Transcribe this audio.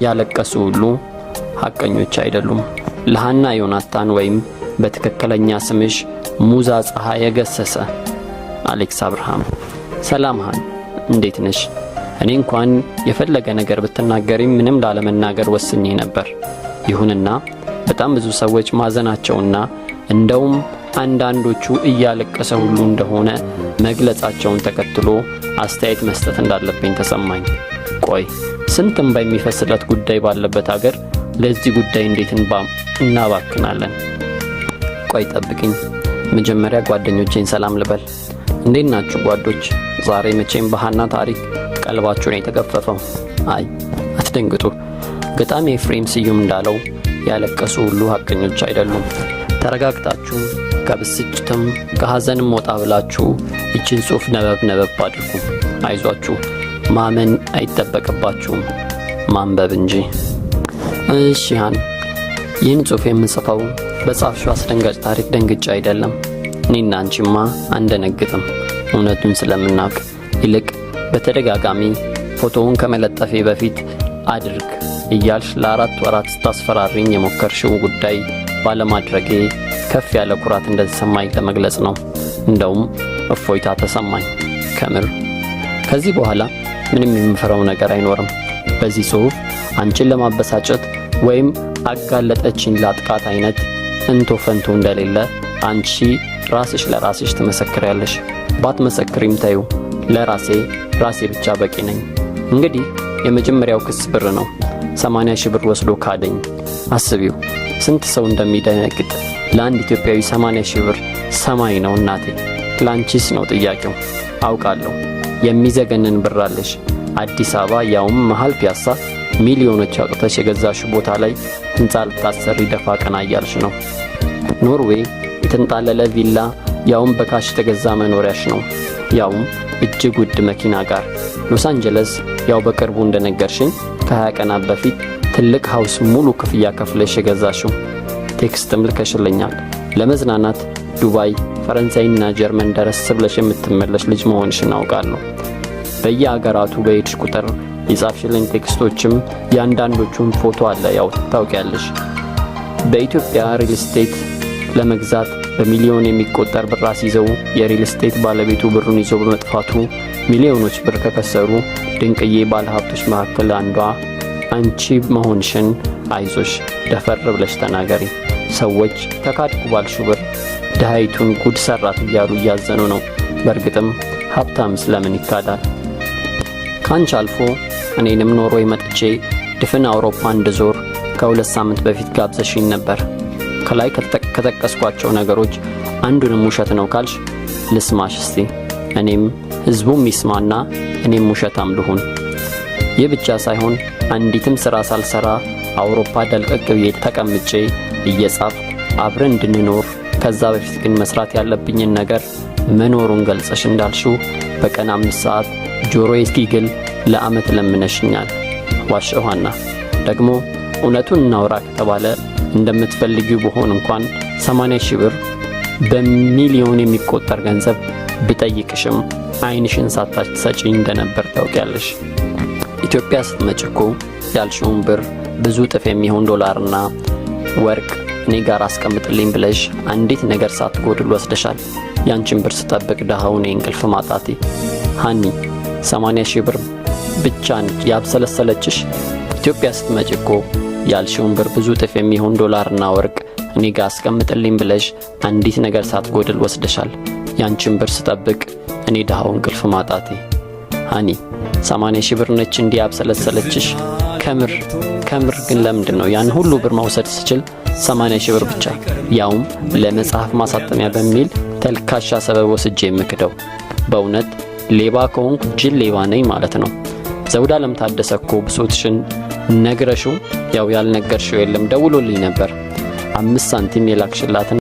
ያለቀሱ ሁሉ ሐቀኞች አይደሉም። ለሃና ዮናታን ወይም በትክክለኛ ስምሽ ሙዛ ፀሐይ የገሰሰ አሌክስ አብርሃም። ሰላም ሃን፣ እንዴት ነሽ? እኔ እንኳን የፈለገ ነገር ብትናገሪ ምንም ላለመናገር ወስኜ ነበር። ይሁንና በጣም ብዙ ሰዎች ማዘናቸውና እንደውም አንዳንዶቹ እያለቀሰ ሁሉ እንደሆነ መግለጻቸውን ተከትሎ አስተያየት መስጠት እንዳለብኝ ተሰማኝ። ቆይ ስንትም በሚፈስለት ጉዳይ ባለበት ሀገር ለዚህ ጉዳይ እንዴት እናባክናለን? ቆይ ጠብቅኝ፣ መጀመሪያ ጓደኞቼን ሰላም ልበል። እንዴት ናችሁ ጓዶች? ዛሬ መቼም በሃና ታሪክ ቀልባችሁ ነው የተገፈፈው። አይ አትደንግጡ። ገጣሚ ኤፍሬም ስዩም እንዳለው ያለቀሱ ሁሉ ሐቀኞች አይደሉም። ተረጋግታችሁ ከብስጭትም ከሐዘንም ወጣ ብላችሁ እቺን ጽሑፍ ነበብ አድርጉ። አይዟችሁ፣ ማመን አይጠበቅባችሁም፣ ማንበብ እንጂ። እሺ ሃን፣ ይህን ጽሑፍ የምጽፈው በጻፍሽው አስደንጋጭ ታሪክ ደንግጬ አይደለም። እኔና አንቺማ አንደነግጥም፣ እውነቱን ስለምናውቅ። ይልቅ በተደጋጋሚ ፎቶውን ከመለጠፌ በፊት አድርግ እያልሽ ለ4 ወራት ስታስፈራሪኝ የሞከርሽው ጉዳይ ባለማድረጌ ከፍ ያለ ኩራት እንደተሰማኝ ለመግለጽ ነው። እንደውም እፎይታ ተሰማኝ ከምር። ከዚህ በኋላ ምንም የምፈራው ነገር አይኖርም። በዚህ ጽሑፍ አንቺን ለማበሳጨት ወይም አጋለጠችኝ ላጥቃት አይነት እንቶ ፈንቶ እንደሌለ አንቺ ራስሽ ለራስሽ ትመሰክሪያለሽ። ባትመሰክሪም ታዩ፣ ለራሴ ብቻ በቂ ነኝ። እንግዲህ የመጀመሪያው ክስ ብር ነው። 80,000 ብር ወስዶ ካደኝ። አስቢው ስንት ሰው እንደሚደነግጥ። ለአንድ ኢትዮጵያዊ 80,000 ብር ሰማይ ነው እናቴ። ላንቺስ ነው ጥያቄው። አውቃለሁ የሚዘገንን ብር አለሽ። አዲስ አበባ ያውም መሃል ፒያሳ ሚሊዮኖች አውጥተሽ የገዛሽ ቦታ ላይ ህንጻ ልታሰሪ ደፋ ቀና እያልሽ ነው። ኖርዌይ የተንጣለለ ቪላ ያውም በካሽ ተገዛ መኖሪያሽ ነው፣ ያውም እጅግ ውድ መኪና ጋር። ሎስ አንጀለስ ያው በቅርቡ እንደነገርሽኝ ከ20 ቀናት በፊት ትልቅ ሃውስ ሙሉ ክፍያ ከፍለሽ የገዛሽው። ቴክስትም ልከሽልኛል። ለመዝናናት ዱባይ፣ ፈረንሳይና ጀርመን ደረስ ብለሽ የምትመለሽ ልጅ መሆንሽን አውቃለሁ። በየአገራቱ በሄድሽ ቁጥር የጻፍሽልኝ ቴክስቶችም ያንዳንዶቹን ፎቶ አለ፣ ያው ታውቂያለሽ። በኢትዮጵያ ሪል ስቴት ለመግዛት በሚሊዮን የሚቆጠር ብር አስይዘው የሪል ስቴት ባለቤቱ ብሩን ይዞ በመጥፋቱ ሚሊዮኖች ብር ከከሰሩ ድንቅዬ ባለሀብቶች መካከል አንዷ አንቺ መሆንሽን አይዞሽ ደፈር ብለሽ ተናገሪ። ሰዎች ተካድኩ ባልሽው ብር ድሃይቱን ጉድ ሰራት እያሉ እያዘኑ ነው። በእርግጥም ሀብታም ስለምን ይካዳል? ካንቺ አልፎ እኔንም ኖርዌይ መጥቼ ድፍን አውሮፓ እንድዞር ከ2 ሳምንት በፊት ጋብዘሽኝ ነበር። ከላይ ከተጠቀስኳቸው ነገሮች አንዱንም ውሸት ነው ካልሽ ልስማሽ እስቲ። እኔም ህዝቡም ይስማና እኔም ውሸታም ልሁን። ይህ ብቻ ሳይሆን አንዲትም ስራ ሳልሰራ አውሮፓ ደልቀቅ ብዬ ተቀምጬ እየጻፍኩ አብረን እንድንኖር፣ ከዛ በፊት ግን መስራት ያለብኝን ነገር መኖሩን ገልጸሽ እንዳልሽው በቀን 5 ሰዓት ጆሮዬ እስኪግል ለዓመት ለምነሽኛል። ዋሸኋና ደግሞ እውነቱን እናውራ ከተባለ እንደምትፈልጊው በሆን እንኳን 80,000 ብር በሚሊዮን የሚቆጠር ገንዘብ ብጠይቅሽም አይንሽን ሳታሰጪኝ እንደነበር ታውቂያለሽ። ኢትዮጵያ ስትመጭኮ ያልሽውን ብር ብዙ ጥፍ የሚሆን ዶላርና ወርቅ እኔ ጋር አስቀምጥልኝ ብለሽ አንዲት ነገር ሳትጎድል ወስደሻል። ያንቺን ብር ስጠብቅ ደሃው እኔ እንቅልፍ ማጣቴ። ሃኒ 80,000 ብር ብቻ ያብሰለሰለችሽ። ኢትዮጵያ ስትመጭኮ ያልሽውን ብር ብዙ ጥፍ የሚሆን ዶላርና ወርቅ እኔ ጋር አስቀምጥልኝ ብለሽ አንዲት ነገር ሳትጎድል ወስደሻል። ያንቺን ብር ስጠብቅ እኔ ደሃው እንቅልፍ ማጣቴ። ሃኒ 80,000 ብር ነች እንዲህ ያብሰለሰለችሽ? ከምር ግን ለምንድን ነው ያን ሁሉ ብር መውሰድ ስችል 80,000 ብር ብቻ ያውም ለመጽሐፍ ማሳተሚያ በሚል ተልካሻ ሰበብ ወስጄ የምክደው? በእውነት ሌባ ከሆንኩ ጅል ሌባ ነኝ ማለት ነው። ዘውዳለም ታደሰ እኮ ብሶትሽን ነግረሽው ያው ያልነገርሽው የለም ደውሎልኝ ነበር። 5 ሳንቲም የላክሽላትን